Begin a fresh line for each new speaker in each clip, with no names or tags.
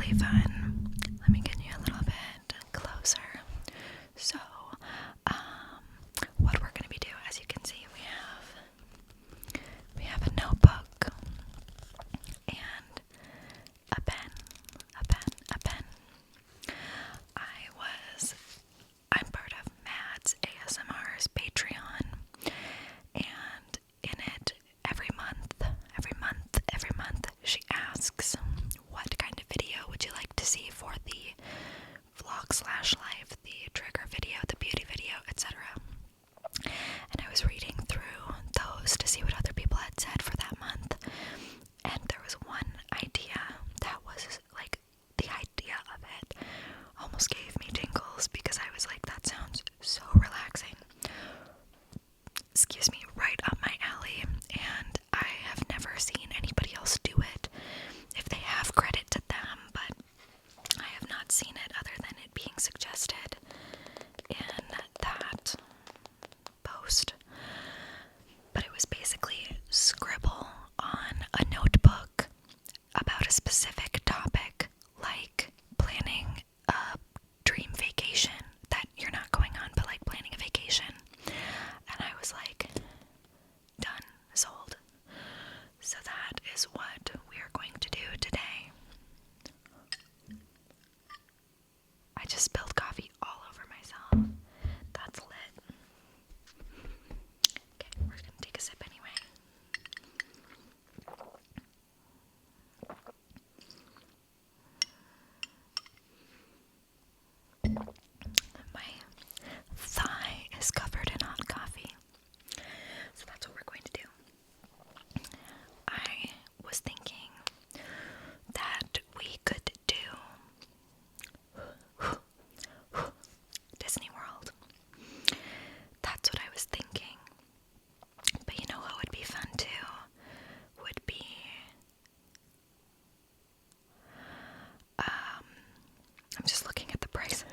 really fun. Let me get you a little bit closer. So, what we're going to be doing, as you can see, we have a notebook and a pen. I'm part of Matt's ASMR's Patreon, and in it, every month, she asks, what kind of video would you like to see for the vlog/life, the trigger video, the beauty video, etc. And I was reading through those to see what other people had said for that month, and there was one idea that was like, the idea of it almost gave me tingles, because I was like, that sounds so relaxing. Excuse me, right up my alley, and I have never seen anybody else do it. If they have, credit to them, but I have not seen it other than it being suggested in that post. But it was basically scribble on a notebook about a specific topic, like planning a dream vacation that you're not going on, but like planning a vacation. And I was like, done, sold. So that is what we are going to do today. I just spilled coffee all over myself. That's lit. Okay, we're gonna take a sip anyway. My thigh is covered in hot coffee. So that's what we're going to do. I was thinking that we could do Disney World. That's what I was thinking. But you know what would be fun too? Would be I'm just looking at the prices.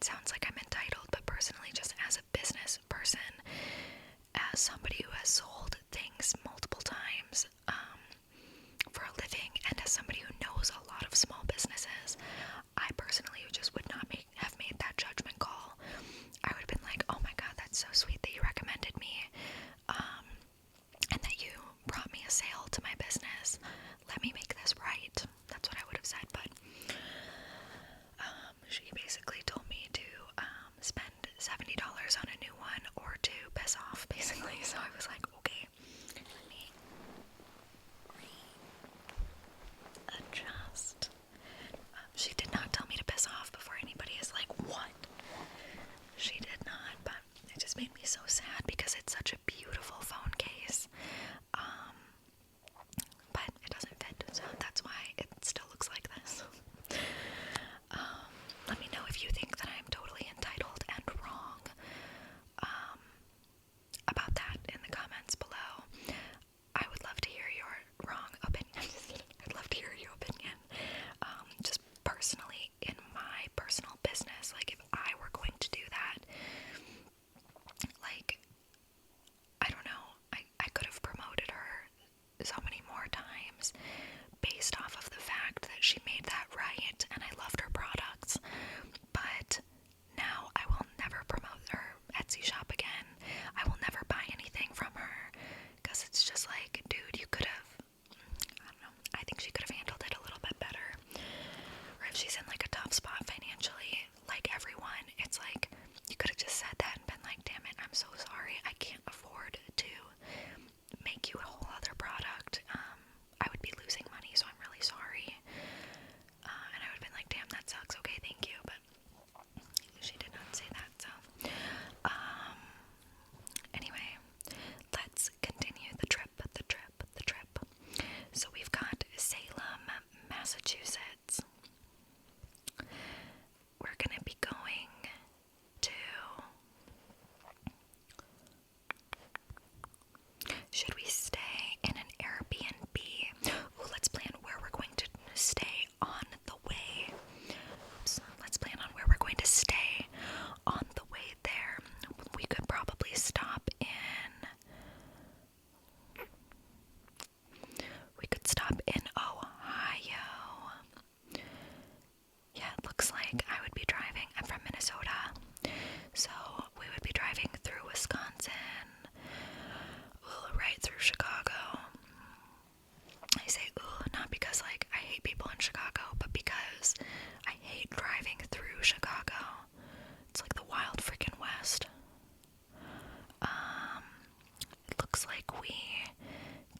it sounds like I'm entitled, but personally, just as a business person, as somebody who has sold things multiple times for a living, and as somebody who knows a lot of small businesses, I personally just would not have made that judgment call. I would have been like, oh my god, that's so sweet that you recommended me, and that you brought me a sale to my business. Let me make this right. That's what I would have said, but she basically told me to spend $70 on a new one or to piss off, basically. So I was like, okay, let me readjust. She did not tell me to piss off before anybody is like, what? She did not, but it just made me so sad because it's such a beautiful phone case. But it doesn't fit, so that's why it still looks like this. Let me know if you think that I'm totally entitled and wrong about that in the comments below. I would love to hear your wrong opinion. I'd love to hear your opinion. Just personally, in my personal business, like if I were going to do that, like, I don't know, I could have promoted her so many more times based off of the fact that she made that right and I loved her products, but now I will never promote her Etsy shop again. I will never buy anything from her because it's just like, dude, you could have, I don't know, I think she could have handled it a little bit better. Or if she's in like a tough spot financially, like everyone, it's like, you could have just said that and been like, damn it, I'm so sorry, I can't afford to make you a whole other product. I would be losing money, so I'm really sorry. And I would have been like, damn, that sucks, okay, thank you, but she did not say that, so, anyway, let's continue the trip. So we've got Salem, Massachusetts. We're gonna be going to, should we stay in an Airbnb? Ooh, let's plan where we're going to stay on the way. Oops, let's plan on where we're going to stay on the way there. We could probably stop in, Ohio. Yeah, it looks like I would be driving. I'm from Minnesota, so we would be driving through Wisconsin, right through Chicago. I say ooh, not because like I hate people in Chicago, but because I hate driving through Chicago. It's like the wild freaking west. It looks like we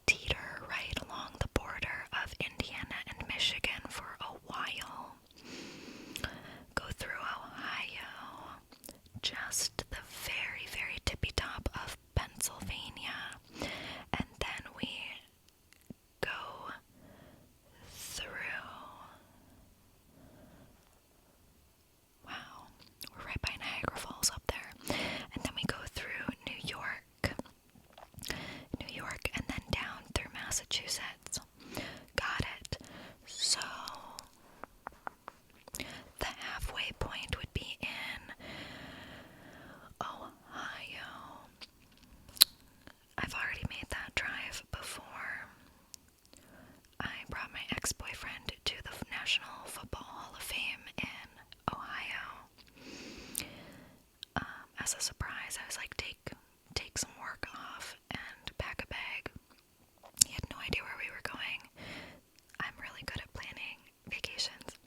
teeter right along the border of Indiana and Michigan for a while. Go through Ohio, just the very, very tippy top of Pennsylvania, and then we go through, wow, we're right by Niagara Falls up there, and then we go through New York, and then down through Massachusetts. Got it. So the halfway point would be in Ohio. I've already made that drive before. I brought my ex-boyfriend to the National Football Hall of Fame in Ohio. As a surprise, I was like, take some work off and pack a bag. He had no idea where we were going. I'm really good at planning vacations.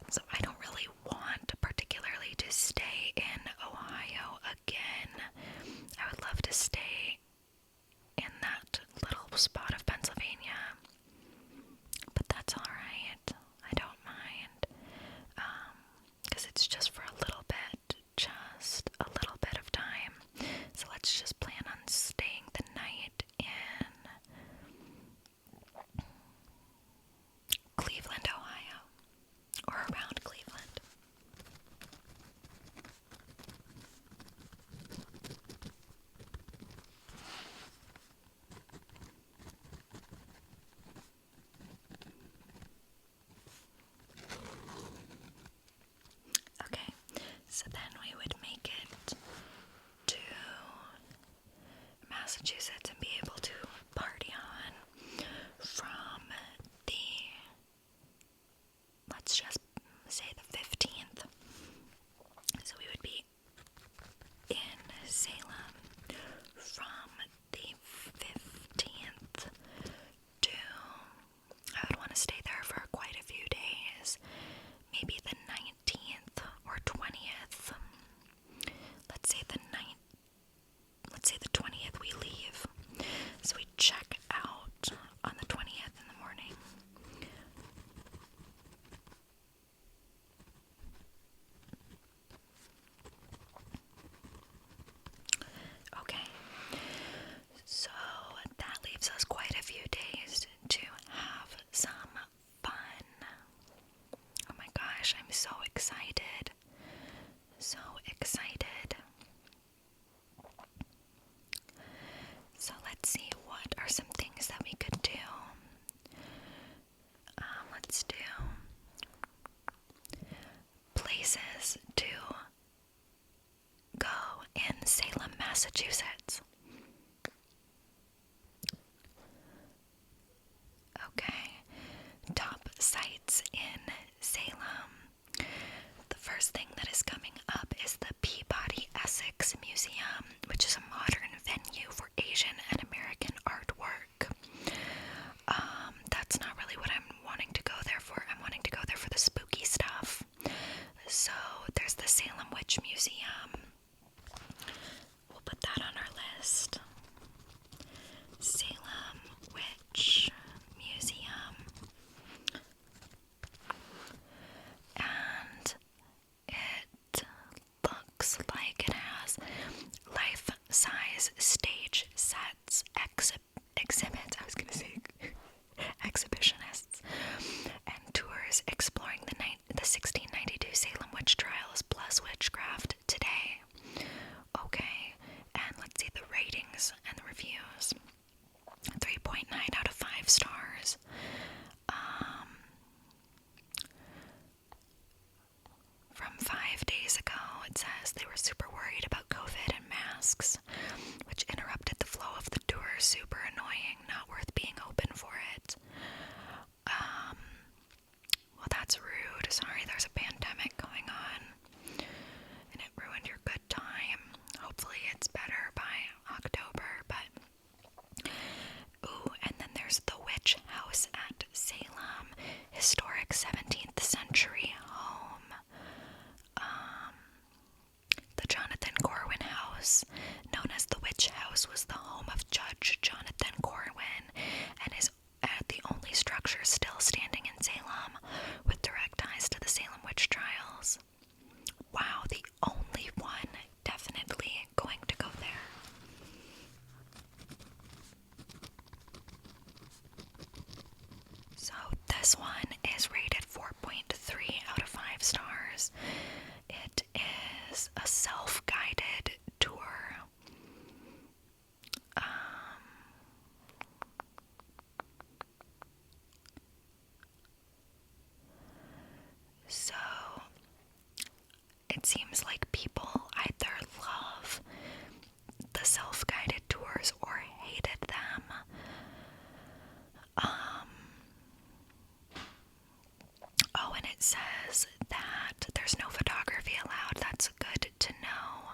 So I don't really want particularly to stay in Ohio again. I would love to stay in that little spot of Pennsylvania, but that's alright. I don't mind, because it's just for a little bit, just a little bit of time. So then we would make it to Massachusetts and be able to party on from the, let's just say the 15th. So we would be in Salem from the 15th to, I would want to stay there for quite a few days, maybe the 19th or 20th. Let's say the 20th we leave. So we check out on the 20th in the morning. Okay, so that leaves us quite a few days to have some fun. Oh my gosh, I'm so excited. So excited. So let's see, what are some things that we could do? Let's do places to go in Salem, Massachusetts. Okay, top sites in Salem. The first thing that is coming up is the Peabody Essex Museum, which is a modern venue for Asian and American artwork. That's not really what I'm wanting to go there for. I'm wanting to go there for the spooky stuff. So there's the Salem Witch Museum. We'll put that on our list. Salem Witch Museum. And it looks like it has life-size stage sets, exhibits, I was going to say exhibitionists, and tours exploring the 1692 Salem witch trials plus witchcraft today. Okay, and let's see the ratings and the reviews. 3.9 out of 5 stars. From 5 days ago, it says they were super worried about COVID and masks, which interrupted the flow of the tour. Super annoying, not worth being open for it. Well, that's rude. Sorry, there's a pandemic going on, and it ruined your good time. Hopefully it's better by October, but... Ooh, and then there's the Witch House at Salem, historic 17th century home. The Jonathan Corwin House, known as the Witch House, was the home of Judge Jonathan Corwin and is the only structure still standing in Salem with direct ties to the Salem witch trials. Wow, the only one. Definitely going to go there. So this one is rated 4.3 out of 5 stars. It is a self-guided tour. So it seems like people either love the self-guided tours or hated them. Oh, and it says that there's no photography allowed. That's good to know.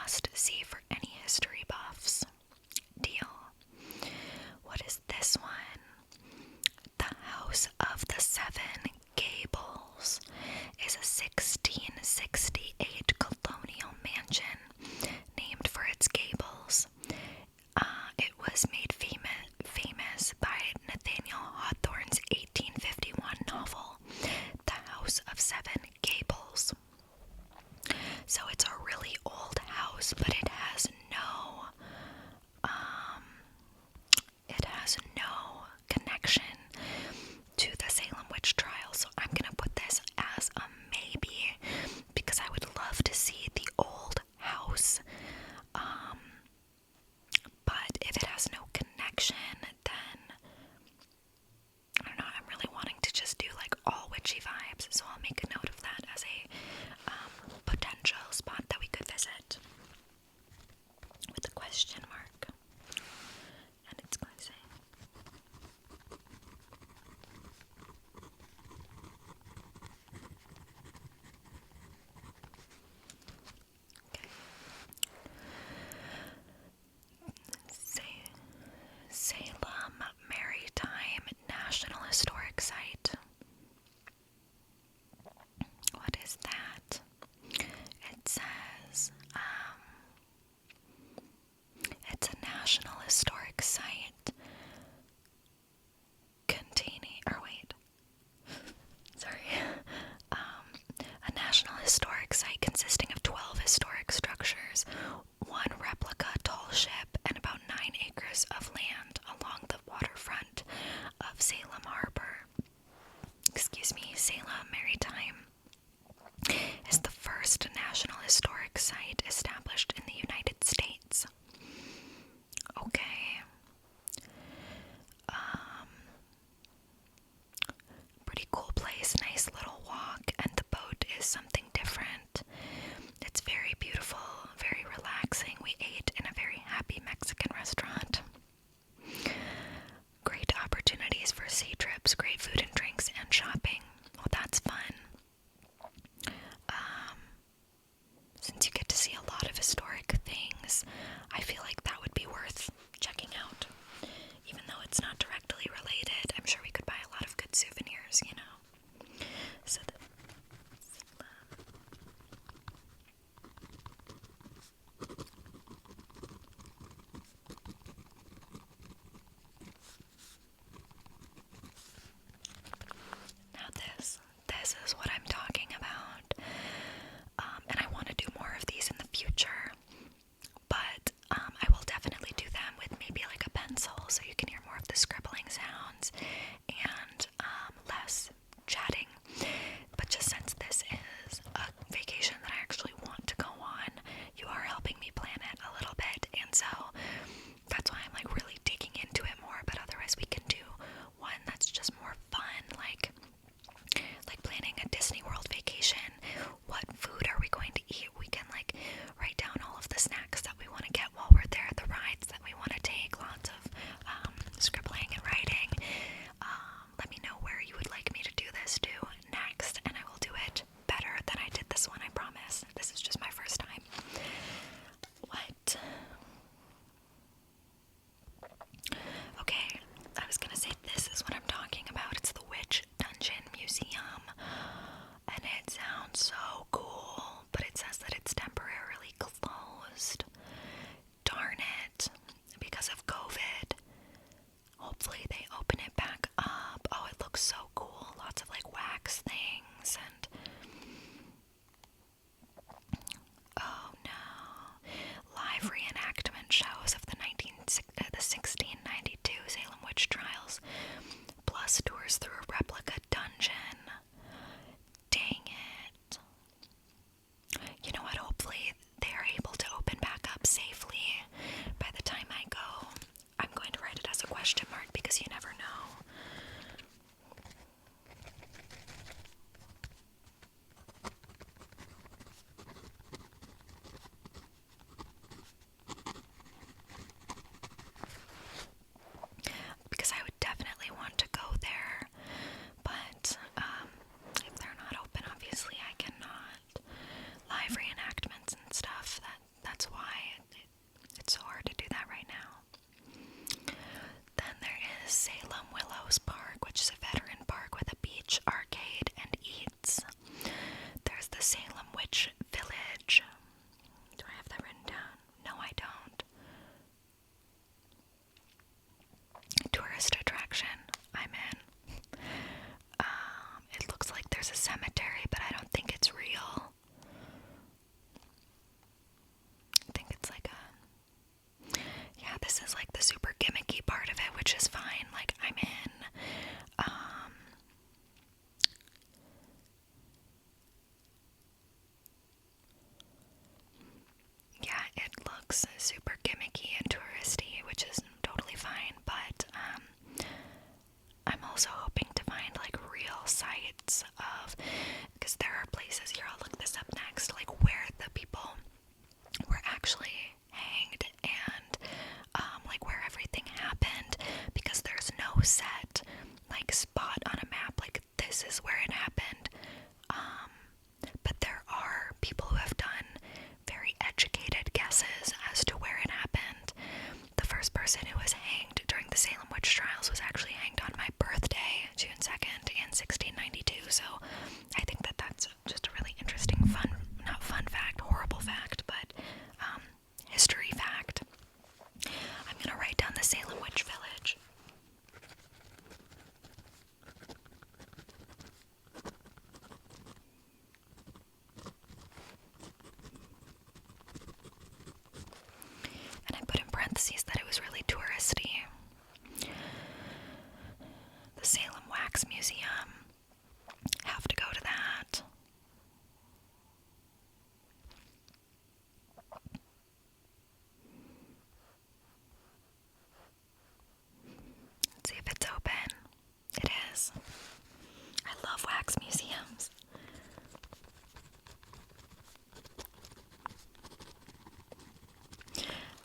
must-see for any history buffs. Deal. What is this one? The House of the Seven Gables is a 1668 colonial mansion named for its gables. It was made famous by Nathaniel Hawthorne's 1851 novel, The House of Seven Gables. So it's a really old house, but it has no connection to the Salem witch trial. So I'm gonna put this as a maybe, because I would love to see the old house. But if it has no connection, then I don't know, I'm really wanting to just do like all witchy vibes, so I'll make a note of that as a potential spot that we could visit with a question mark. And it's going to say, Salem Maritime National Historic Site. What is that? It says, it's a National Historic Site a National Historic Site consisting of 12 historic structures, one replica tall ship, and about 9 acres of land along the waterfront of Salem Harbor. Salem Maritime is the first National Historic Site established in the United States. Okay. Pretty cool place, nice little walk, and the boat is something different. It's very beautiful, very relaxing. We ate in a very happy Mexican restaurant. Great opportunities for sea trips, great food and drinks, and shopping. Well, that's fun. Since you get to see a lot of historic things, I feel like that would be worth checking out. Even though it's not directly related, I'm sure we could buy a lot of good souvenirs, you know. So now this is what I'm talking about. And I want to do more of these in the future. But I will looks super gimmicky and touristy, which is totally fine, but I'm also hoping to find like real sites of, because there are places here, I'll look this up next, like where the people were actually hanged and like where everything happened, because there's no set like spot on a map like this is where it happened, but there are people who have done very educated guesses as to where it happened. The first person who was hanged during the Salem witch trials was actually hanged on my birthday, June 2nd, in 1692, so I think that that's just a really interesting not fun fact, horrible fact, but history fact. I'm gonna write down the Salem Witch Village. And I put in parentheses that it was really touristy. The Salem Wax Museum. Have to go to that. Let's see if it's open. It is. I love wax museums.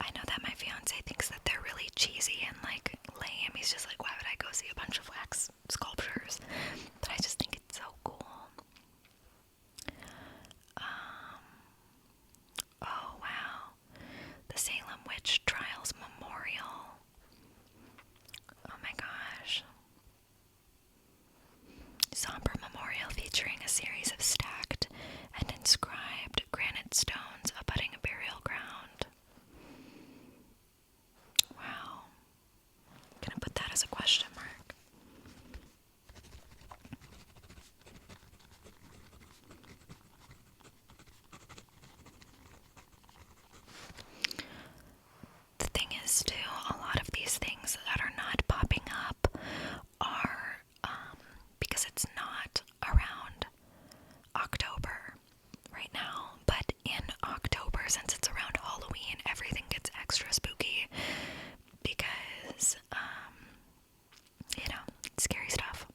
I know that my fiance thinks that they're really cheesy and like lame. He's just like, why would I go see a bunch of wax sculptures? But I just think it's so cool. Oh wow. The Salem Witch Trials Memorial. Oh my gosh. Somber memorial featuring a series of stacked and inscribed granite stones abutting a burial ground. Wow. I'm gonna put that as a question mark. The thing is, too, a lot of these things that are not popping up are because it's not around October right now, but in October, since it's around Halloween, everything gets extra spooky because, scary stuff.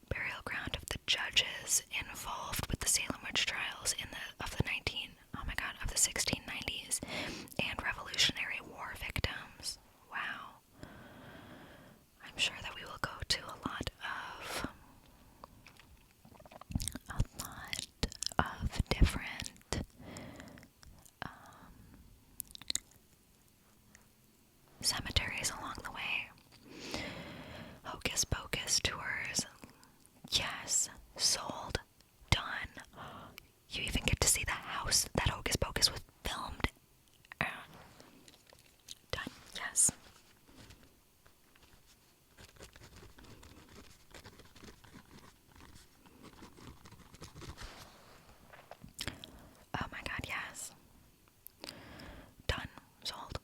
Burial ground of the judges involved with the Salem witch trials of the 1690s, and Revolutionary War victims. Wow. I'm sure that we will go to a lot of different cemeteries along the way. Hocus Pocus tours. Yes, sold. Done. You even get to see the house that Hocus Pocus was filmed at. Done. Yes. Oh my god, yes. Done. Sold.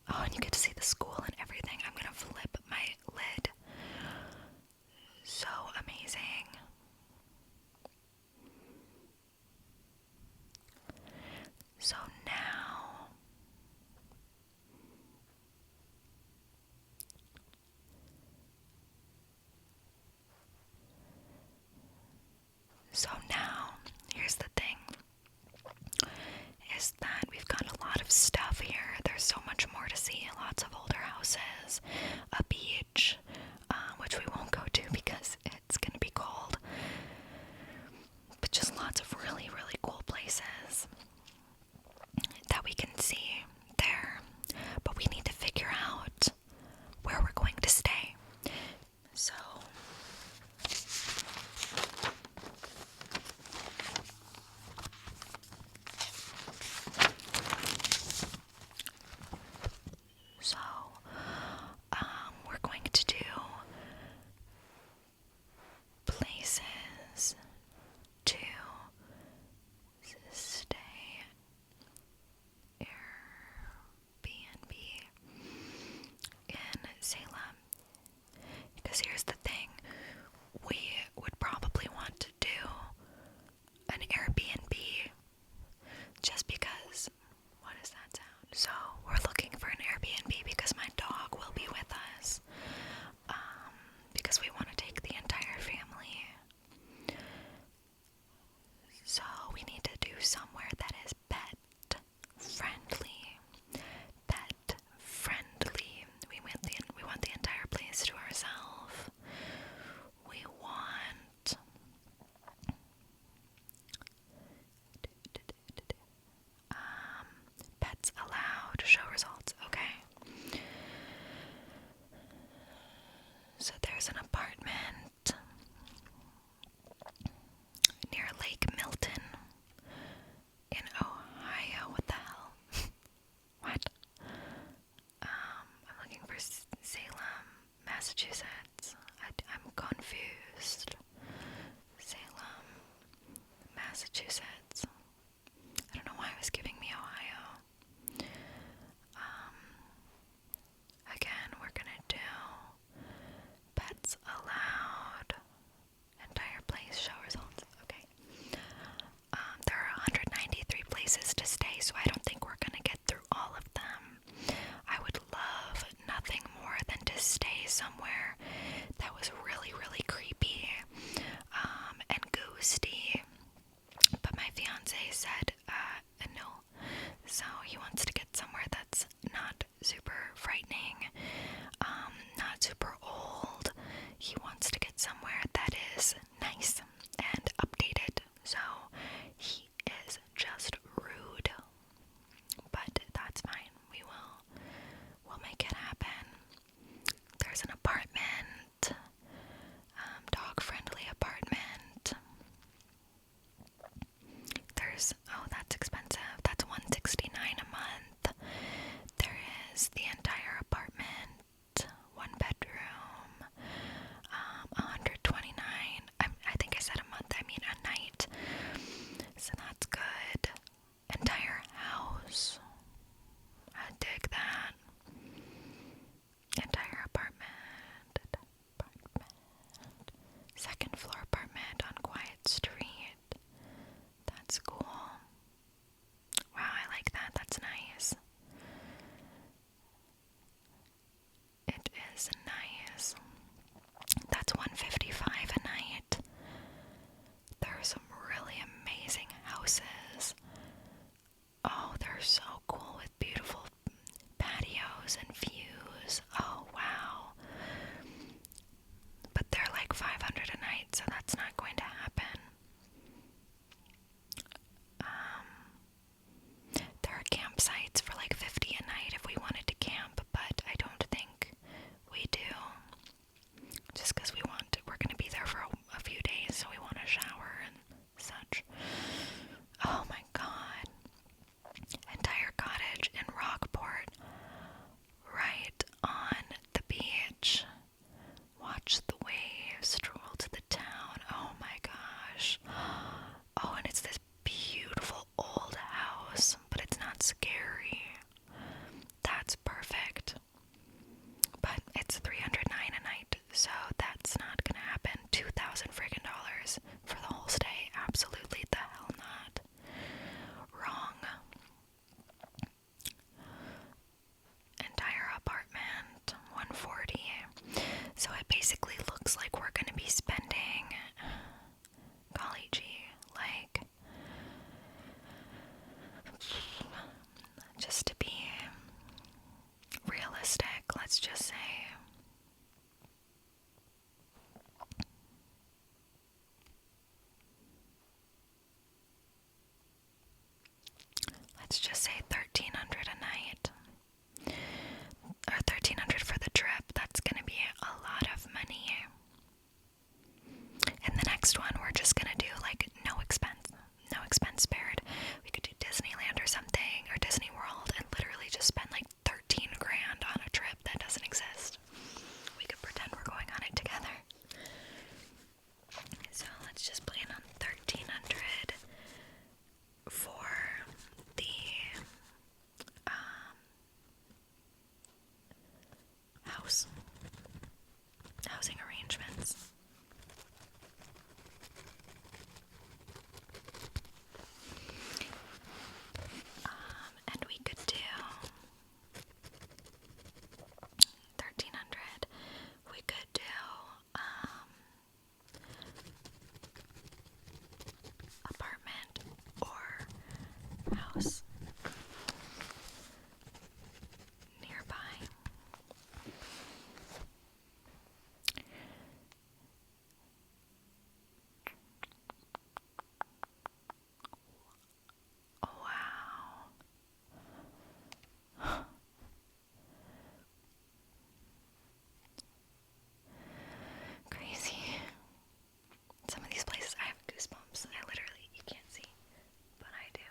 Oh, and you get to see the school and everything. I'm gonna flip my lid. So amazing. So now, here's the thing, is that we've got a lot of stuff here. There's so much more to see. Lots of older houses, a beach, which we won't go to because it's gonna be cold, but just lots of really, really cool places that we can see there. But we need to figure out where we're going to stay. So in Ohio. What the hell? What? I'm looking for Salem, Massachusetts. I'm confused. Salem, Massachusetts. I don't know why it was giving me Ohio. Again, we're gonna do pets allowed. Entire place show results. Okay. There are 193 places to stay, so I don't think we're gonna get through all of them. I would love nothing more than to stay somewhere that was really, really creepy, and ghosty. But my fiance said, no. So he wants to get somewhere that's not super frightening, not super old. He wants to get somewhere that is nice and updated. So he is just rude. But that's fine. We'll make it happen. There's an apartment, dog-friendly apartment. That's expensive. That's $169 a month. There is the entire apartment, one bedroom, $129. I think I said a month, I mean a night. So that's good. Entire house. I dig that. Entire apartment. Second floor apartment on Quiet Street. That's cool. Wow, I like that. That's nice. It is nice. That's $155 a night. There are some really amazing houses. Oh, they're so cool with beautiful patios and views. Oh, wow. But they're like $500 a night, so that's not going to happen. There are campsites for like $50 a night if we wanted to camp, but I don't think we do. Just because we're going to be there for a few days, so we want to shower and such. Oh my god. Entire cottage in Rockport, right on the beach. Watch the waves, stroll to the town. Oh my gosh. Oh, and it's this beautiful old house, but it's not scary. That's perfect. But it's $309 a night, so that's not gonna happen. $2,000 friggin' dollars for the whole stay. Absolutely the hell not. Wrong. Entire apartment, $140. So it basically looks like we're gonna be spending, golly gee, like, just to be realistic, let's just say, $1,300 a night, or $1,300 for the trip. That's gonna be a lot of money. And the next one, we're just gonna do like no expense spared. We could do Disneyland or something, or Disney World, and literally just spend like 13 grand on a trip that doesn't exist. We could pretend we're going on it together. So let's just plan on 1,300 for the housing arrangements. And we could do 1,300. We could do apartment or house nearby. Oh, wow. Crazy. Some of these places I have goosebumps. You can't see, but I do.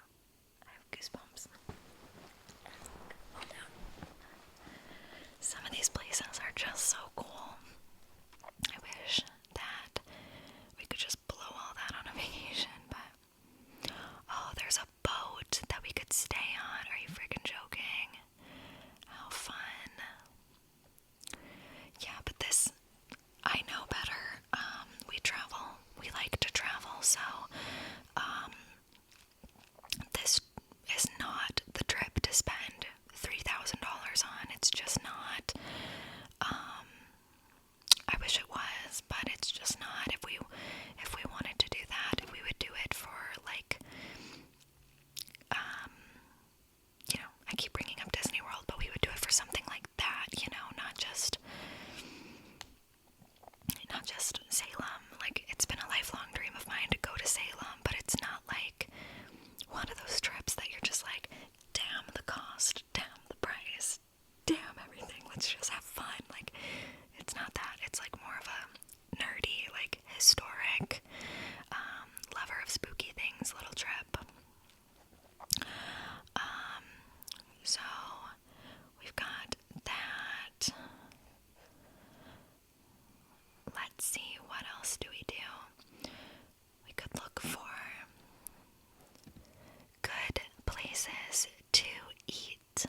places to eat.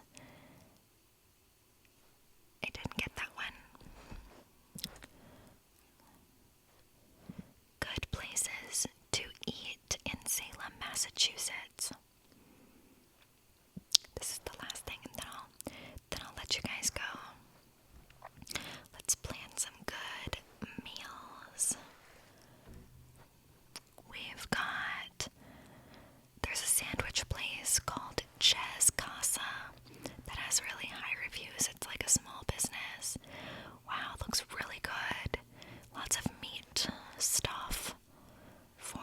I didn't get that one. Good places to eat in Salem, Massachusetts. This is the last thing, and then I'll let you guys go. Let's plan some good meals. There's a sandwich place called Ches Casa that has really high reviews. It's like a small business. Wow, it looks really good. Lots of meat stuff for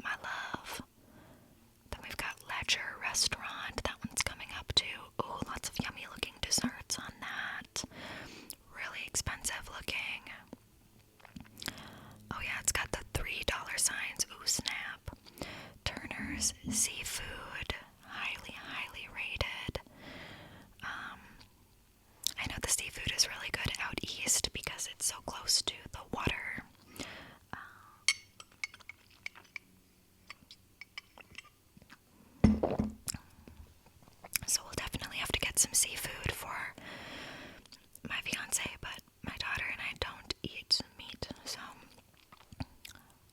my love. Then we've got Ledger Restaurant. That one's coming up too. Ooh, lots of yummy looking desserts on that. Really expensive looking. Oh yeah, it's got the $3 signs. Ooh, snap. Turner's Seafood. Highly, highly rated. I know the seafood is really good out east because it's so close to the water. So we'll definitely have to get some seafood for my fiance, but my daughter and I don't eat meat, so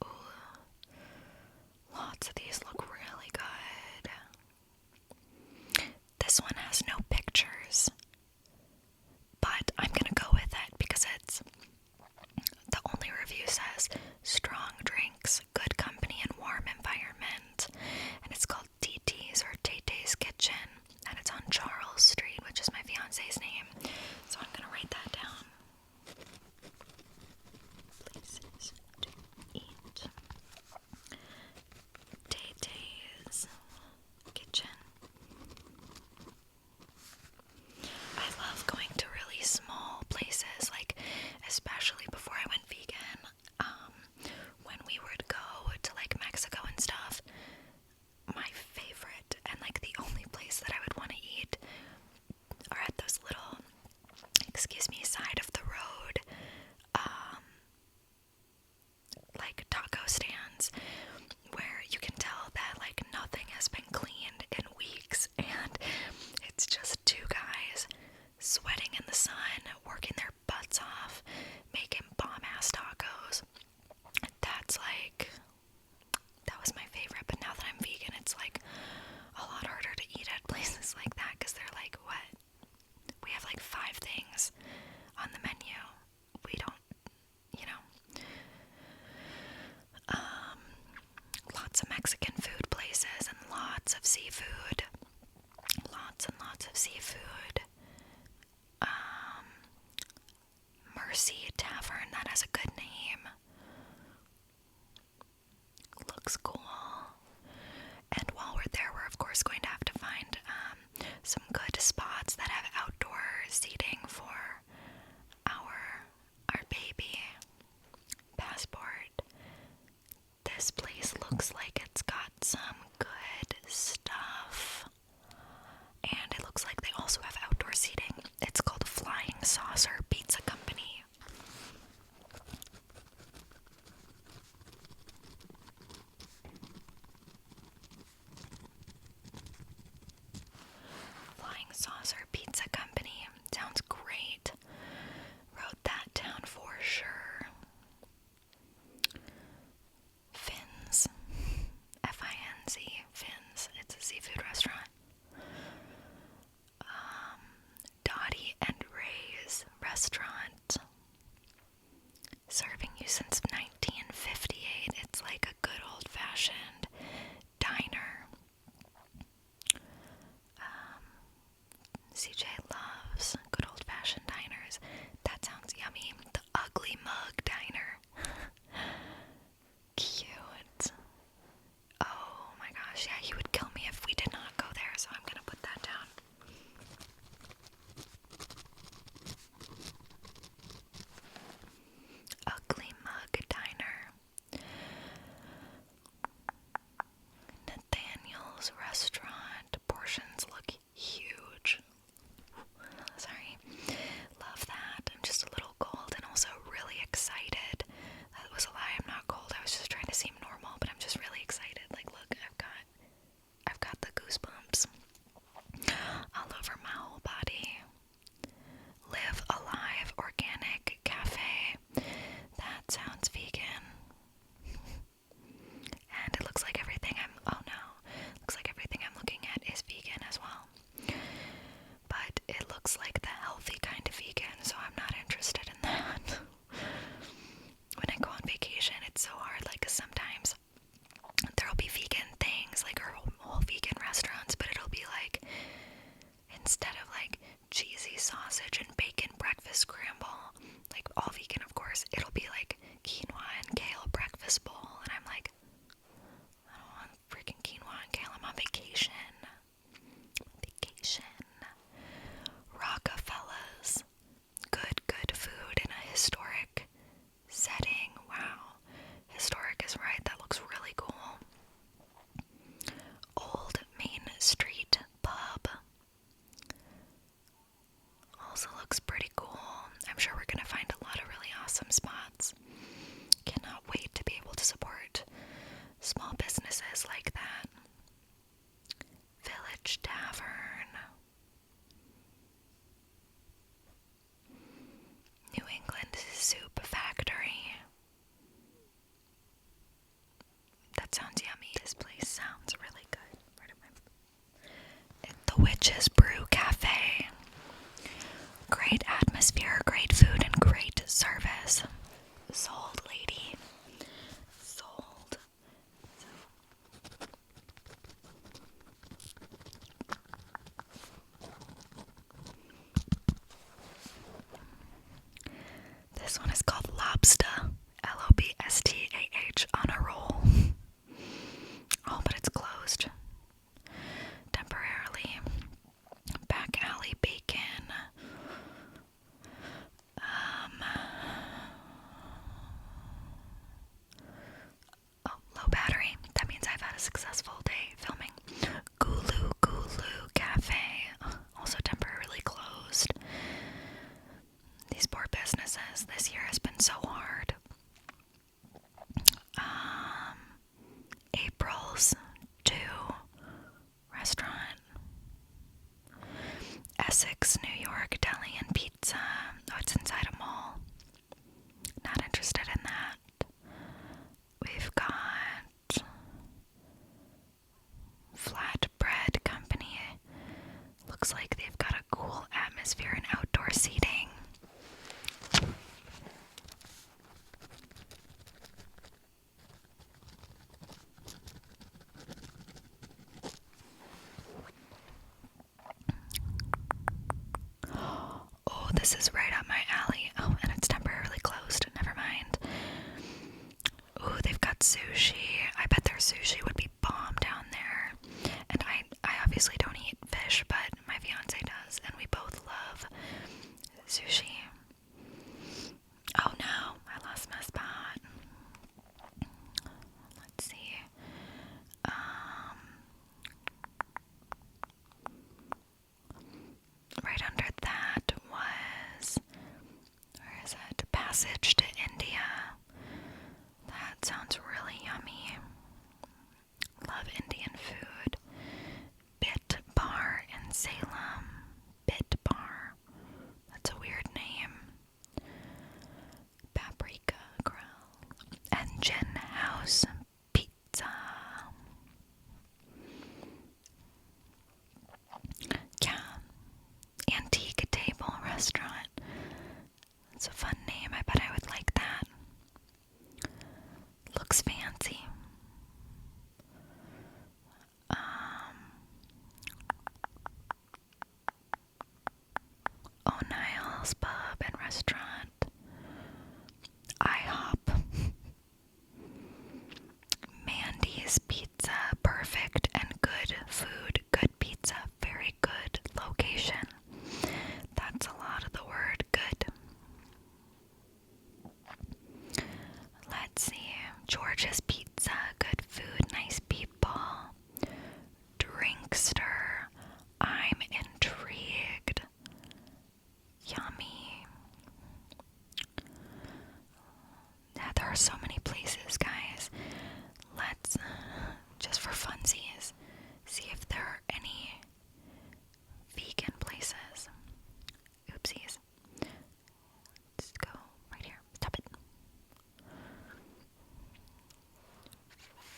ooh, lots of these look really good. This one has no pictures, but I'm gonna go with it because the only review says strong drinks, good company, and warm environment, and it's called TT's or Tay-Tay's Kitchen, and it's on Charles Street, which is my fiance's name, so I'm gonna write that down. Places to eat. Tay-Tay's Kitchen. I love going to really small places, like especially before I went vegan, when we would go to like Mexico and stuff. My favorite and like the only place that I would want to eat are at those little, side of the road, like taco stands, where you can tell that like nothing has been cleaned in weeks, and it's just two guys sweating in the sun, working their butts off, making bomb-ass tacos. That was my favorite, but now that I'm vegan, it's like a lot harder to eat at places like that, because they're like, what? We have like 5 things on the menu. We don't, lots of Mexican food places and lots of seafood. Lots and lots of seafood. Mercy Tavern, that has a good name. Looks cool. And while we're there, we're of course going to have to find some good spots that have outdoor seating for our baby. Passport. This place looks like it's got some good stuff. And it looks like they also have outdoor seating. It's called Flying Saucer Pizza Company. Flying Saucer Pizza Company. Sounds great. Wrote that down for sure. Finn's. F-I-N-Z. Finn's. It's a seafood restaurant. Dottie and Ray's restaurant. Serving you since 1958. It's like a good old-fashioned diner. CJ loves good old-fashioned diners. That sounds yummy. The Ugly Mug Diner. Cute. Oh my gosh, yeah, he would kill me if we did not Village Tavern. New England Soup Factory. That sounds yummy. This place sounds really good. The Witch's Brew Cafe. Great atmosphere, great food, and great service. Sold, lady. Sold. This one is called Lobster. Lobstāh on a roll. Oh, but it's closed temporarily. Back alley bacon. Low battery. That means I've had a successful day filming. Gulu Cafe. Also temporarily closed. These poor businesses. This year has been so hard. April's 2 restaurant. Essex, New York Deli and Pizza. Oh, it's inside a mall. Not interested in that. We've got Flatbread Company. Looks like they've got a cool atmosphere and outdoor seating. Oh, this is right up my alley. Oh, and it's temporarily closed. Never mind. Ooh, they've got sushi. I bet their sushi would be bomb down there. And I obviously don't eat fish, but my fiance does, and we both love sushi. Oh no, I lost my spot. Let's see. Right under that was, where is it? Passage to India. That sounds really yummy. Love Indian food. Bit Bar in Salem. Bit Bar. That's a weird name. Paprika Grill. Engine House Pizza. Yeah. Antique Table Restaurant. It's a fun name. I bet I would like that. Looks fancy. O'Niall's Pub and Restaurant. IHOP. Mandy's Pizza. Perfect and good food. Good pizza. Very good location. That's a lot of the word good. Let's see. George's Pizza. Good food. Nice people. Drinkster. I'm intrigued. Yummy. Yeah, there are so many places, guys. Let's, just for funsies, see if there are any vegan places. Oopsies. Let's go right here. Stop it.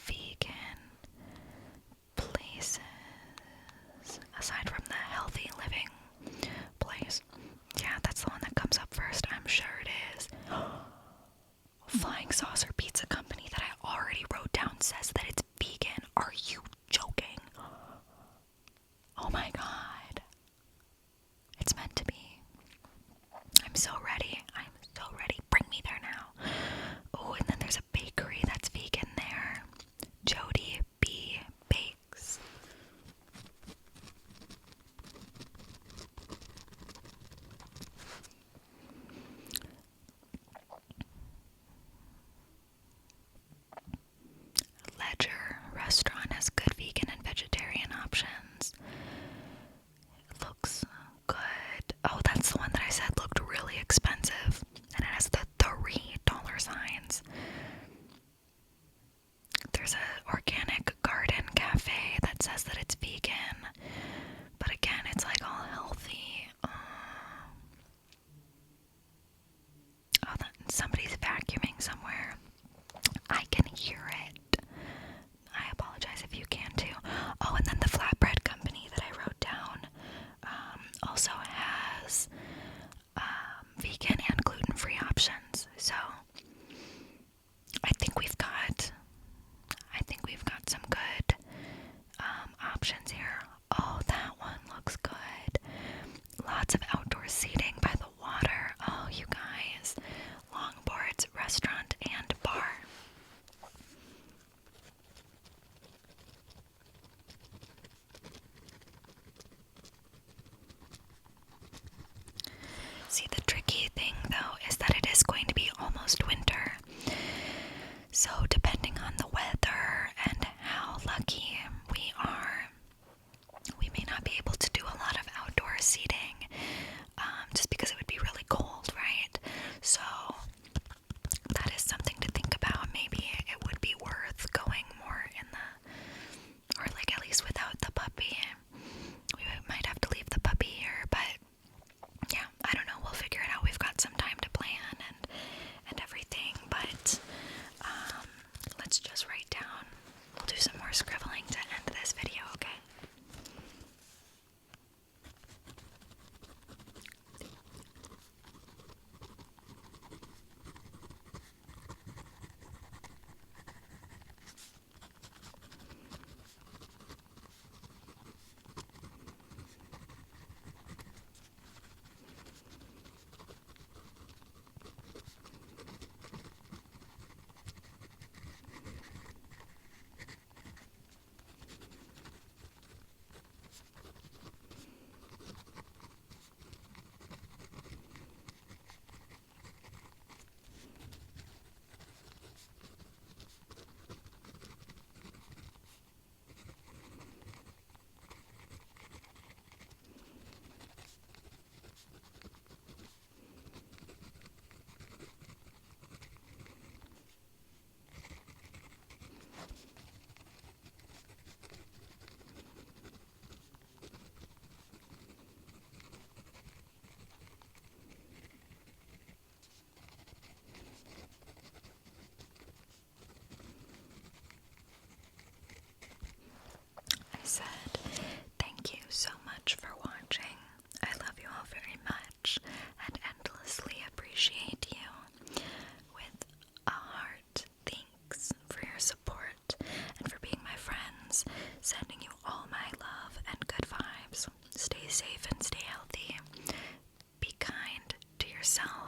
Vegan places. Aside from the healthy living place. Yeah, that's the one that comes up first. I'm sure it is. Flying Saucer Pizza Company that I already wrote down says that it's vegan. Are you joking? See, the tricky thing though is that it is going to be almost winter. So depending on the weather and how lucky we are, we may not be able to do a lot of outdoor seating, just because it would be really cold, right? So that is something to think about. Maybe it would be worth going more in the, or like at least without the puppy. We might have to leave the puppy here, but yeah, I don't know. We'll figure it out. We've got some time to plan and everything, but let's just write down. We'll do some more scribbling to end this video, okay? Said, thank you so much for watching. I love you all very much and endlessly appreciate you. With a heart, thanks for your support and for being my friends. Sending you all my love and good vibes. Stay safe and stay healthy. Be kind to yourself